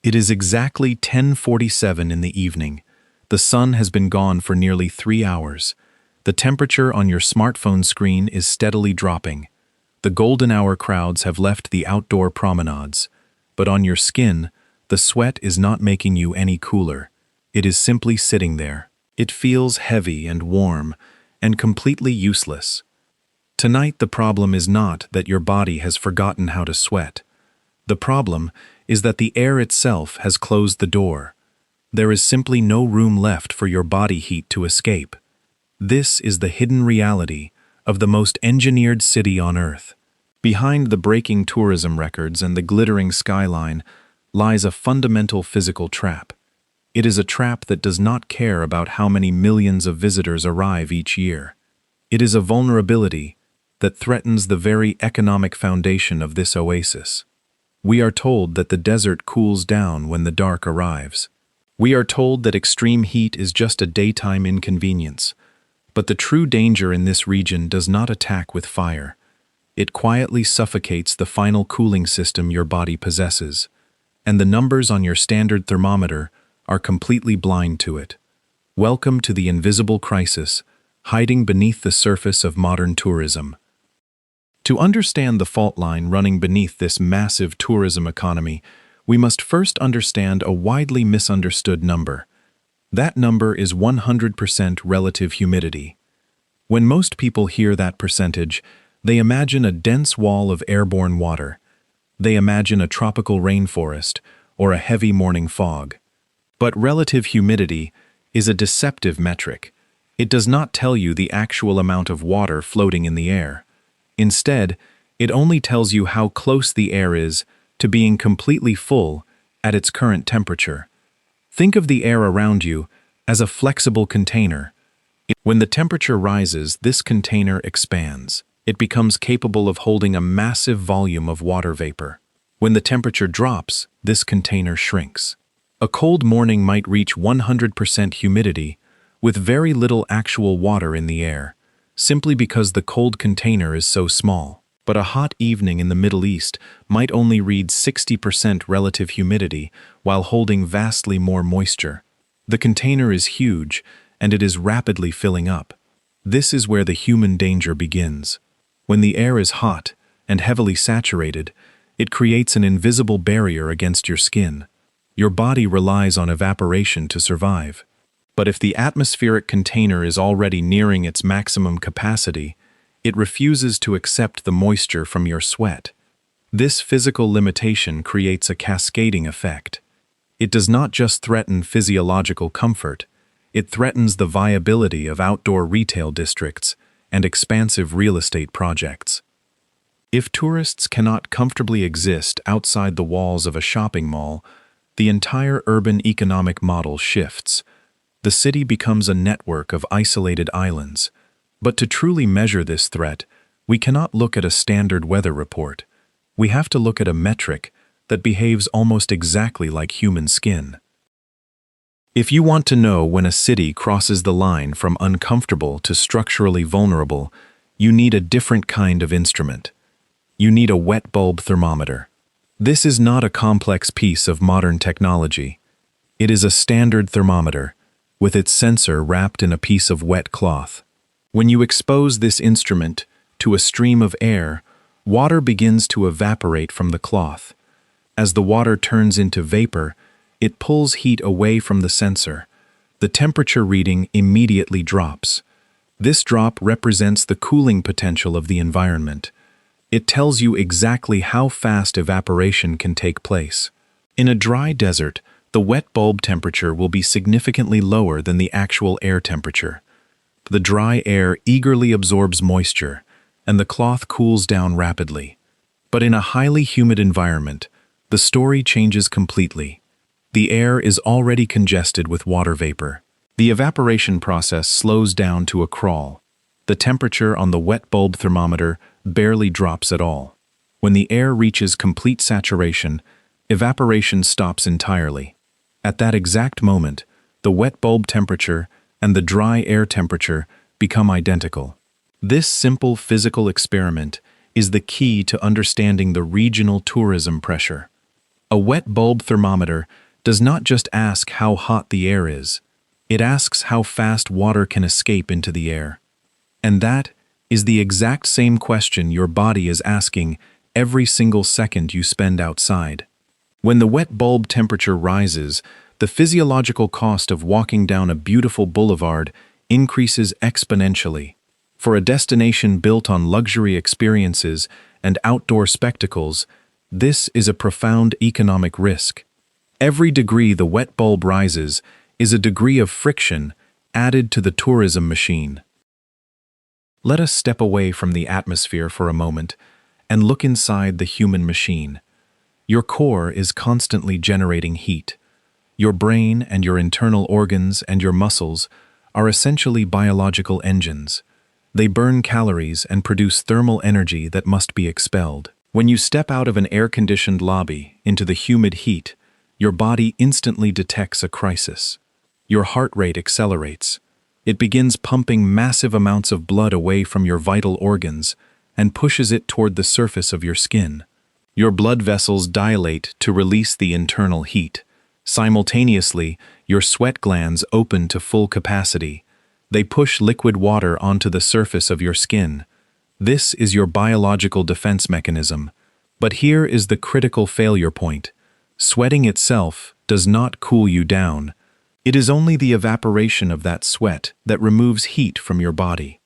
It is exactly 10:47 in the evening. The sun has been gone for nearly 3 hours. The temperature on your smartphone screen is steadily dropping. The golden hour crowds have left the outdoor promenades. But on your skin, the sweat is not making you any cooler. It is simply sitting there. It feels heavy and warm and completely useless. Tonight, the problem is not that your body has forgotten how to sweat. The problem is that the air itself has closed the door. There is simply no room left for your body heat to escape. This is the hidden reality of the most engineered city on Earth. Behind the breaking tourism records and the glittering skyline lies a fundamental physical trap. It is a trap that does not care about how many millions of visitors arrive each year. It is a vulnerability that threatens the very economic foundation of this oasis. We are told that the desert cools down when the dark arrives. We are told that extreme heat is just a daytime inconvenience. But the true danger in this region does not attack with fire. It quietly suffocates the final cooling system your body possesses, and the numbers on your standard thermometer are completely blind to it. Welcome to the invisible crisis, hiding beneath the surface of modern tourism. To understand the fault line running beneath this massive tourism economy, we must first understand a widely misunderstood number. That number is 100% relative humidity. When most people hear that percentage, they imagine a dense wall of airborne water. They imagine a tropical rainforest or a heavy morning fog. But relative humidity is a deceptive metric. It does not tell you the actual amount of water floating in the air. Instead, it only tells you how close the air is to being completely full at its current temperature. Think of the air around you as a flexible container. When the temperature rises, this container expands. It becomes capable of holding a massive volume of water vapor. When the temperature drops, this container shrinks. A cold morning might reach 100% humidity with very little actual water in the air, simply because the cold container is so small. But a hot evening in the Middle East might only read 60% relative humidity while holding vastly more moisture. The container is huge, and it is rapidly filling up. This is where the human danger begins. When the air is hot and heavily saturated, it creates an invisible barrier against your skin. Your body relies on evaporation to survive. But if the atmospheric container is already nearing its maximum capacity, it refuses to accept the moisture from your sweat. This physical limitation creates a cascading effect. It does not just threaten physiological comfort, it threatens the viability of outdoor retail districts and expansive real estate projects. If tourists cannot comfortably exist outside the walls of a shopping mall, the entire urban economic model shifts. The city becomes a network of isolated islands. But to truly measure this threat, we cannot look at a standard weather report. We have to look at a metric that behaves almost exactly like human skin. If you want to know when a city crosses the line from uncomfortable to structurally vulnerable, you need a different kind of instrument. You need a wet bulb thermometer. This is not a complex piece of modern technology. It is a standard thermometer, with its sensor wrapped in a piece of wet cloth. When you expose this instrument to a stream of air, water begins to evaporate from the cloth. As the water turns into vapor, it pulls heat away from the sensor. The temperature reading immediately drops. This drop represents the cooling potential of the environment. It tells you exactly how fast evaporation can take place. In a dry desert, the wet bulb temperature will be significantly lower than the actual air temperature. The dry air eagerly absorbs moisture, and the cloth cools down rapidly. But in a highly humid environment, the story changes completely. The air is already congested with water vapor. The evaporation process slows down to a crawl. The temperature on the wet bulb thermometer barely drops at all. When the air reaches complete saturation, evaporation stops entirely. At that exact moment, the wet bulb temperature and the dry air temperature become identical. This simple physical experiment is the key to understanding the regional tourism pressure. A wet bulb thermometer does not just ask how hot the air is, it asks how fast water can escape into the air. And that is the exact same question your body is asking every single second you spend outside. When the wet bulb temperature rises, the physiological cost of walking down a beautiful boulevard increases exponentially. For a destination built on luxury experiences and outdoor spectacles, this is a profound economic risk. Every degree the wet bulb rises is a degree of friction added to the tourism machine. Let us step away from the atmosphere for a moment and look inside the human machine. Your core is constantly generating heat. Your brain and your internal organs and your muscles are essentially biological engines. They burn calories and produce thermal energy that must be expelled. When you step out of an air-conditioned lobby into the humid heat, your body instantly detects a crisis. Your heart rate accelerates. It begins pumping massive amounts of blood away from your vital organs and pushes it toward the surface of your skin. Your blood vessels dilate to release the internal heat. Simultaneously, your sweat glands open to full capacity. They push liquid water onto the surface of your skin. This is your biological defense mechanism. But here is the critical failure point. Sweating itself does not cool you down. It is only the evaporation of that sweat that removes heat from your body.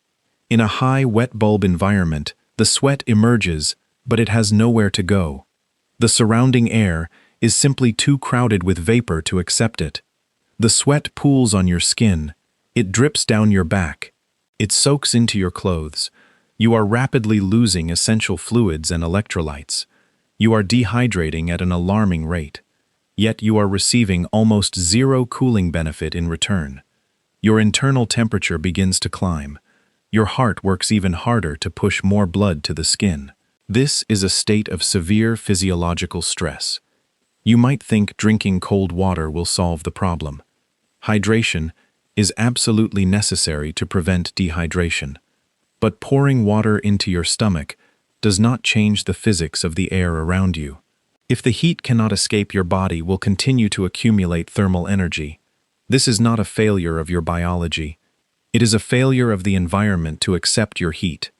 In a high wet bulb environment, the sweat emerges, but it has nowhere to go. The surrounding air is simply too crowded with vapor to accept it. The sweat pools on your skin. It drips down your back. It soaks into your clothes. You are rapidly losing essential fluids and electrolytes. You are dehydrating at an alarming rate. Yet you are receiving almost zero cooling benefit in return. Your internal temperature begins to climb. Your heart works even harder to push more blood to the skin. This is a state of severe physiological stress. You might think drinking cold water will solve the problem. Hydration is absolutely necessary to prevent dehydration. But pouring water into your stomach does not change the physics of the air around you. If the heat cannot escape, your body will continue to accumulate thermal energy. This is not a failure of your biology. It is a failure of the environment to accept your heat.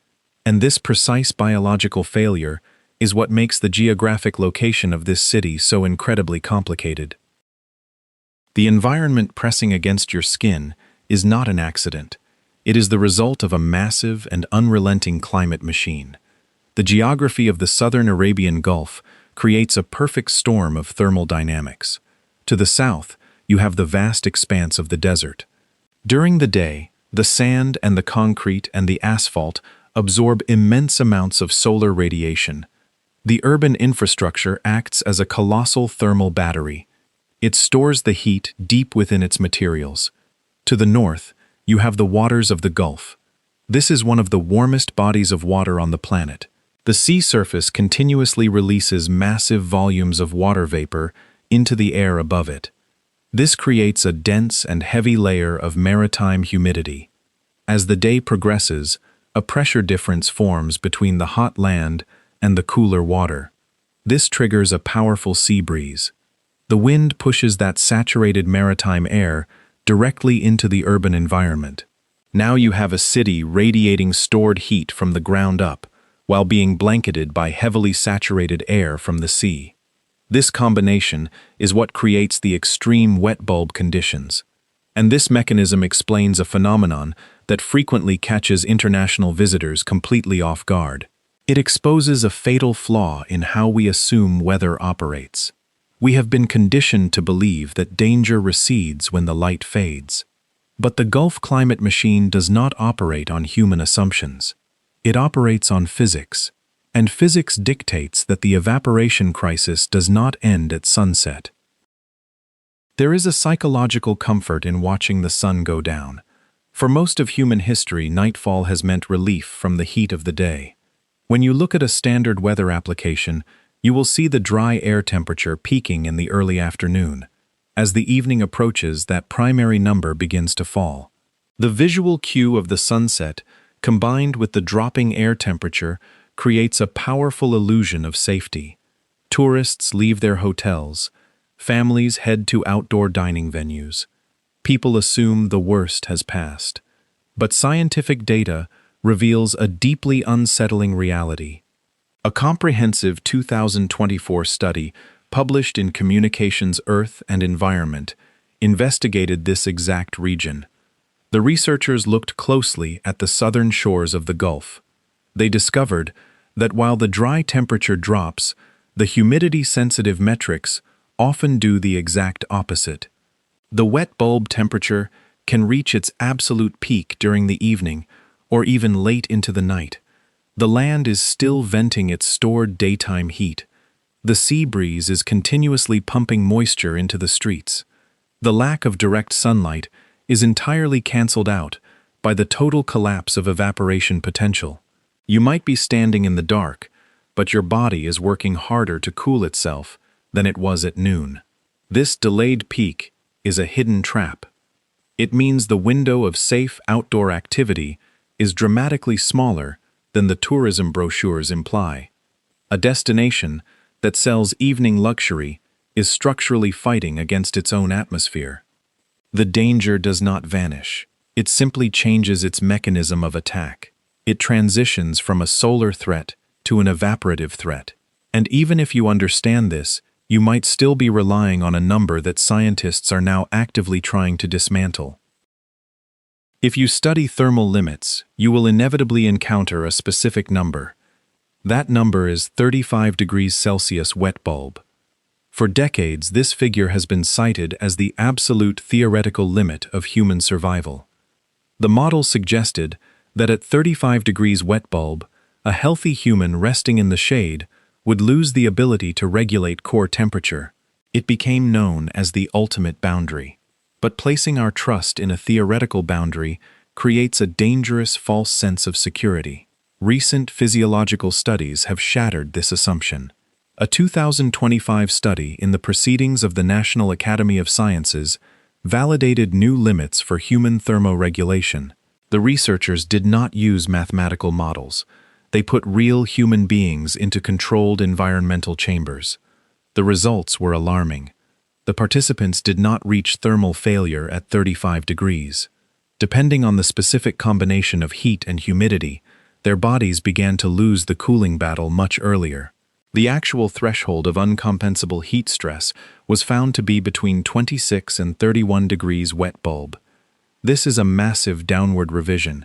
And this precise biological failure is what makes the geographic location of this city so incredibly complicated. The environment pressing against your skin is not an accident. It is the result of a massive and unrelenting climate machine. The geography of the southern Arabian Gulf creates a perfect storm of thermal dynamics. To the south, you have the vast expanse of the desert. During the day, the sand and the concrete and the asphalt absorb immense amounts of solar radiation. The urban infrastructure acts as a colossal thermal battery. It stores the heat deep within its materials. To the north, you have the waters of the Gulf. This is one of the warmest bodies of water on the planet. The sea surface continuously releases massive volumes of water vapor into the air above it. This creates a dense and heavy layer of maritime humidity. As the day progresses, a pressure difference forms between the hot land and the cooler water. This triggers a powerful sea breeze. The wind pushes that saturated maritime air directly into the urban environment. Now you have a city radiating stored heat from the ground up, while being blanketed by heavily saturated air from the sea. This combination is what creates the extreme wet bulb conditions. And this mechanism explains a phenomenon that frequently catches international visitors completely off guard. It exposes a fatal flaw in how we assume weather operates. We have been conditioned to believe that danger recedes when the light fades. But the Gulf climate machine does not operate on human assumptions. It operates on physics, and physics dictates that the evaporation crisis does not end at sunset. There is a psychological comfort in watching the sun go down. For most of human history, nightfall has meant relief from the heat of the day. When you look at a standard weather application, you will see the dry air temperature peaking in the early afternoon. As the evening approaches, that primary number begins to fall. The visual cue of the sunset, combined with the dropping air temperature, creates a powerful illusion of safety. Tourists leave their hotels. Families head to outdoor dining venues. People assume the worst has passed. But scientific data reveals a deeply unsettling reality. A comprehensive 2024 study published in Communications Earth and Environment investigated this exact region. The researchers looked closely at the southern shores of the Gulf. They discovered that while the dry temperature drops, the humidity-sensitive metrics often do the exact opposite. The wet bulb temperature can reach its absolute peak during the evening or even late into the night. The land is still venting its stored daytime heat. The sea breeze is continuously pumping moisture into the streets. The lack of direct sunlight is entirely canceled out by the total collapse of evaporation potential. You might be standing in the dark, but your body is working harder to cool itself than it was at noon. This delayed peak is a hidden trap. It means the window of safe outdoor activity is dramatically smaller than the tourism brochures imply. A destination that sells evening luxury is structurally fighting against its own atmosphere. The danger does not vanish. It simply changes its mechanism of attack. It transitions from a solar threat to an evaporative threat. And even if you understand this, you might still be relying on a number that scientists are now actively trying to dismantle. If you study thermal limits, you will inevitably encounter a specific number. That number is 35 degrees Celsius wet bulb. For decades, this figure has been cited as the absolute theoretical limit of human survival. The model suggested that at 35 degrees wet bulb, a healthy human resting in the shade would lose the ability to regulate core temperature. It became known as the ultimate boundary. But placing our trust in a theoretical boundary creates a dangerous false sense of security. Recent physiological studies have shattered this assumption. A 2025 study in the Proceedings of the National Academy of Sciences validated new limits for human thermoregulation. The researchers did not use mathematical models. They put real human beings into controlled environmental chambers. The results were alarming. The participants did not reach thermal failure at 35 degrees. Depending on the specific combination of heat and humidity, their bodies began to lose the cooling battle much earlier. The actual threshold of uncompensable heat stress was found to be between 26 and 31 degrees wet bulb. This is a massive downward revision.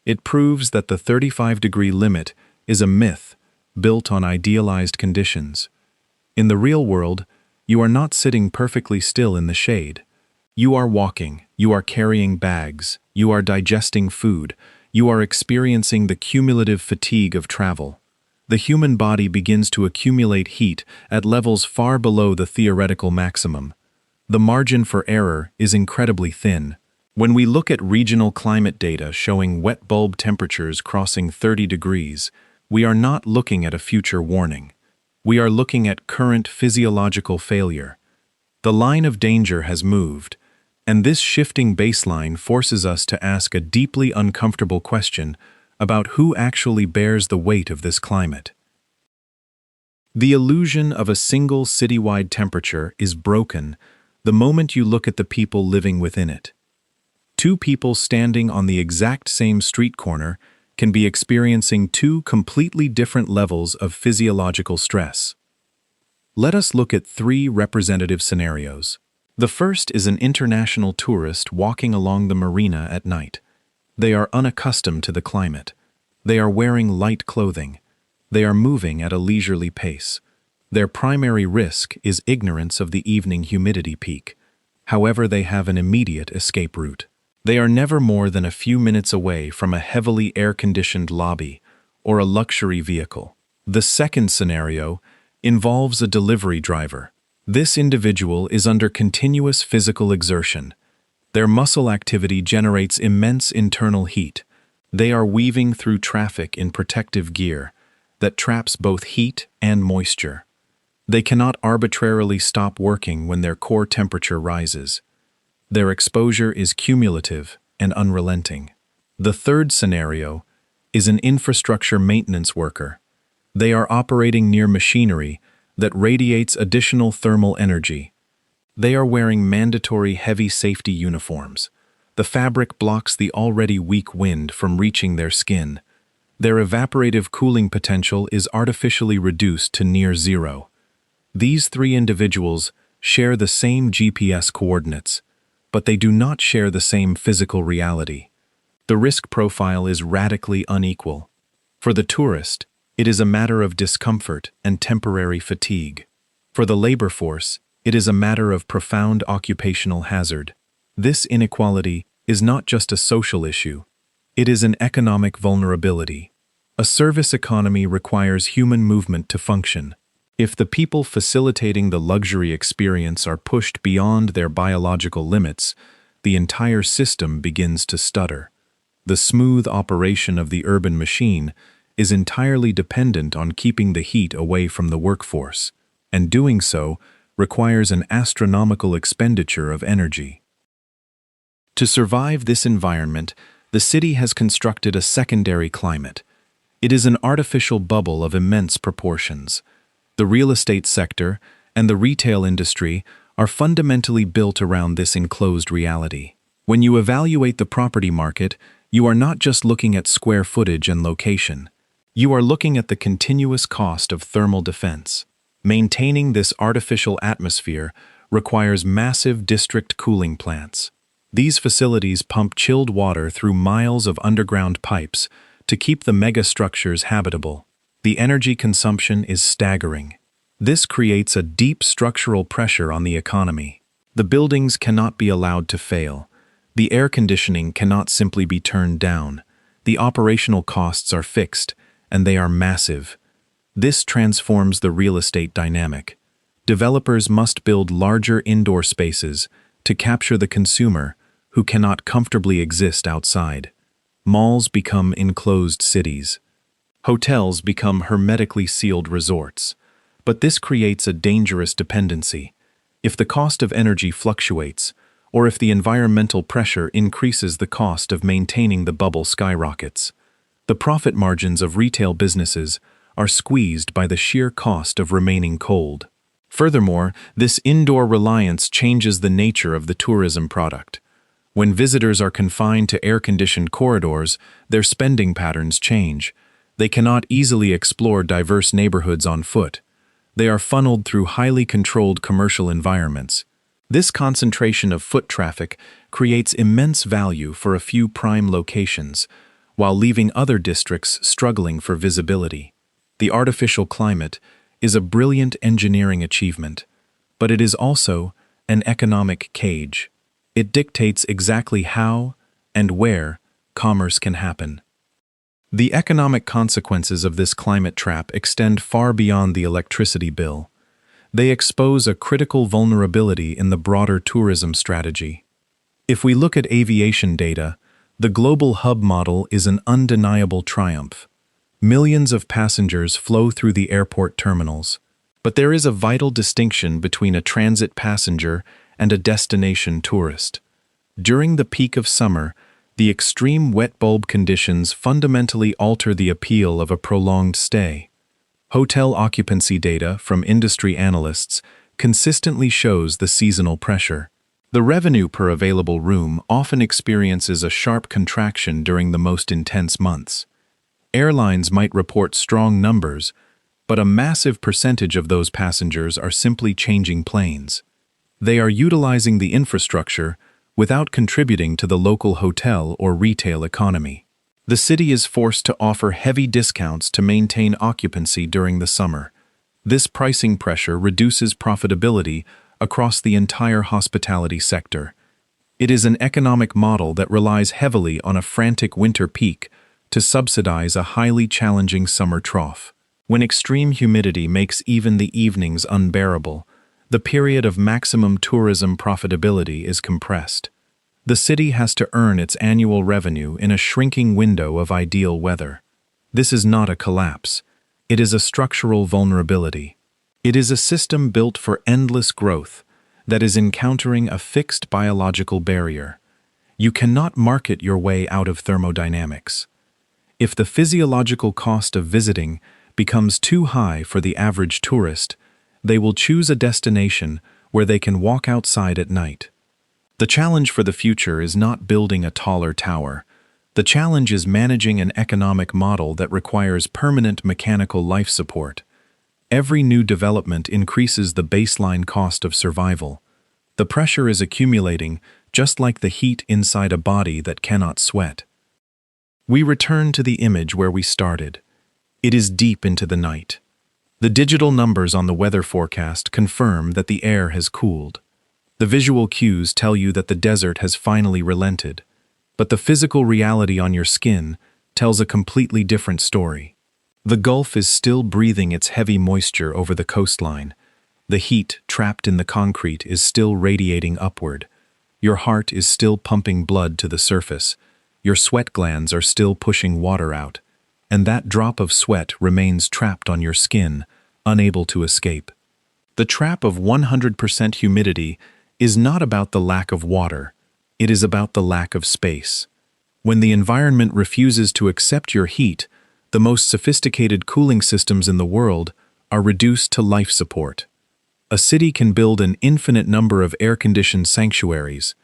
It proves that the 35-degree limit is a myth built on idealized conditions. In the real world, you are not sitting perfectly still in the shade. You are walking, you are carrying bags, you are digesting food, you are experiencing the cumulative fatigue of travel. The human body begins to accumulate heat at levels far below the theoretical maximum. The margin for error is incredibly thin. When we look at regional climate data showing wet bulb temperatures crossing 30 degrees, we are not looking at a future warning. We are looking at current physiological failure. The line of danger has moved, and this shifting baseline forces us to ask a deeply uncomfortable question about who actually bears the weight of this climate. The illusion of a single citywide temperature is broken the moment you look at the people living within it. Two people standing on the exact same street corner can be experiencing two completely different levels of physiological stress. Let us look at three representative scenarios. The first is an international tourist walking along the marina at night. They are unaccustomed to the climate. They are wearing light clothing. They are moving at a leisurely pace. Their primary risk is ignorance of the evening humidity peak. However, they have an immediate escape route. They are never more than a few minutes away from a heavily air-conditioned lobby or a luxury vehicle. The second scenario involves a delivery driver. This individual is under continuous physical exertion. Their muscle activity generates immense internal heat. They are weaving through traffic in protective gear that traps both heat and moisture. They cannot arbitrarily stop working when their core temperature rises. Their exposure is cumulative and unrelenting. The third scenario is an infrastructure maintenance worker. They are operating near machinery that radiates additional thermal energy. They are wearing mandatory heavy safety uniforms. The fabric blocks the already weak wind from reaching their skin. Their evaporative cooling potential is artificially reduced to near zero. These three individuals share the same GPS coordinates, but they do not share the same physical reality. The risk profile is radically unequal. For the tourist, it is a matter of discomfort and temporary fatigue. For the labor force, it is a matter of profound occupational hazard. This inequality is not just a social issue. It is an economic vulnerability. A service economy requires human movement to function. If the people facilitating the luxury experience are pushed beyond their biological limits, the entire system begins to stutter. The smooth operation of the urban machine is entirely dependent on keeping the heat away from the workforce, and doing so requires an astronomical expenditure of energy. To survive this environment, the city has constructed a secondary climate. It is an artificial bubble of immense proportions. The real estate sector and the retail industry are fundamentally built around this enclosed reality. When you evaluate the property market, you are not just looking at square footage and location. You are looking at the continuous cost of thermal defense. Maintaining this artificial atmosphere requires massive district cooling plants. These facilities pump chilled water through miles of underground pipes to keep the megastructures habitable. The energy consumption is staggering. This creates a deep structural pressure on the economy. The buildings cannot be allowed to fail. The air conditioning cannot simply be turned down. The operational costs are fixed, and they are massive. This transforms the real estate dynamic. Developers must build larger indoor spaces to capture the consumer who cannot comfortably exist outside. Malls become enclosed cities. Hotels become hermetically sealed resorts. But this creates a dangerous dependency. If the cost of energy fluctuates, or if the environmental pressure increases, the cost of maintaining the bubble skyrockets. The profit margins of retail businesses are squeezed by the sheer cost of remaining cold. Furthermore, this indoor reliance changes the nature of the tourism product. When visitors are confined to air-conditioned corridors, their spending patterns change. They cannot easily explore diverse neighborhoods on foot. They are funneled through highly controlled commercial environments. This concentration of foot traffic creates immense value for a few prime locations, while leaving other districts struggling for visibility. The artificial climate is a brilliant engineering achievement, but it is also an economic cage. It dictates exactly how and where commerce can happen. The economic consequences of this climate trap extend far beyond the electricity bill. They expose a critical vulnerability in the broader tourism strategy. If we look at aviation data, the global hub model is an undeniable triumph. Millions of passengers flow through the airport terminals. But there is a vital distinction between a transit passenger and a destination tourist. During the peak of summer, the extreme wet bulb conditions fundamentally alter the appeal of a prolonged stay. Hotel occupancy data from industry analysts consistently shows the seasonal pressure. The revenue per available room often experiences a sharp contraction during the most intense months. Airlines might report strong numbers, but a massive percentage of those passengers are simply changing planes. They are utilizing the infrastructure without contributing to the local hotel or retail economy. The city is forced to offer heavy discounts to maintain occupancy during the summer. This pricing pressure reduces profitability across the entire hospitality sector. It is an economic model that relies heavily on a frantic winter peak to subsidize a highly challenging summer trough. When extreme humidity makes even the evenings unbearable, the period of maximum tourism profitability is compressed. The city has to earn its annual revenue in a shrinking window of ideal weather. This is not a collapse. It is a structural vulnerability. It is a system built for endless growth that is encountering a fixed biological barrier. You cannot market your way out of thermodynamics. If the physiological cost of visiting becomes too high for the average tourist, they will choose a destination where they can walk outside at night. The challenge for the future is not building a taller tower. The challenge is managing an economic model that requires permanent mechanical life support. Every new development increases the baseline cost of survival. The pressure is accumulating, just like the heat inside a body that cannot sweat. We return to the image where we started. It is deep into the night. The digital numbers on the weather forecast confirm that the air has cooled. The visual cues tell you that the desert has finally relented. But the physical reality on your skin tells a completely different story. The Gulf is still breathing its heavy moisture over the coastline. The heat trapped in the concrete is still radiating upward. Your heart is still pumping blood to the surface. Your sweat glands are still pushing water out. And that drop of sweat remains trapped on your skin, unable to escape. The trap of 100% humidity is not about the lack of water. It is about the lack of space. When the environment refuses to accept your heat, the most sophisticated cooling systems in the world are reduced to life support. A city can build an infinite number of air-conditioned sanctuaries.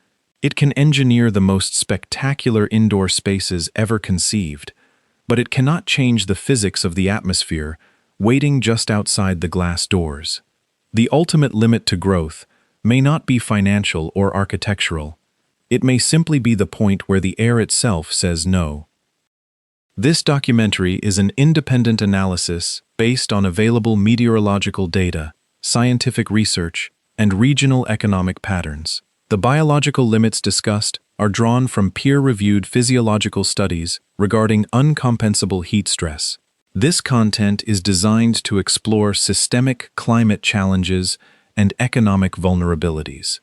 It can engineer the most spectacular indoor spaces ever conceived, but it cannot change the physics of the atmosphere waiting just outside the glass doors. The ultimate limit to growth may not be financial or architectural. It may simply be the point where the air itself says no. This documentary is an independent analysis based on available meteorological data, scientific research, and regional economic patterns. The biological limits discussed are drawn from peer-reviewed physiological studies regarding uncompensable heat stress. This content is designed to explore systemic climate challenges and economic vulnerabilities.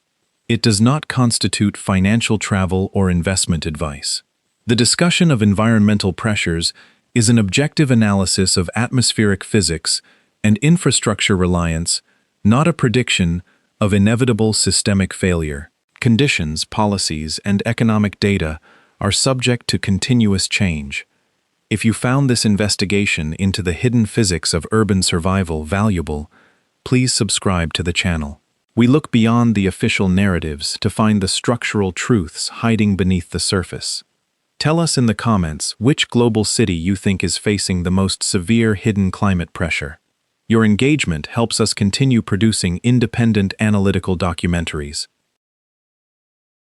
It does not constitute financial travel or investment advice. The discussion of environmental pressures is an objective analysis of atmospheric physics and infrastructure reliance, not a prediction of inevitable systemic failure. Conditions, policies, and economic data are subject to continuous change. If you found this investigation into the hidden physics of urban survival valuable, please subscribe to the channel. We look beyond the official narratives to find the structural truths hiding beneath the surface. Tell us in the comments which global city you think is facing the most severe hidden climate pressure. Your engagement helps us continue producing independent analytical documentaries.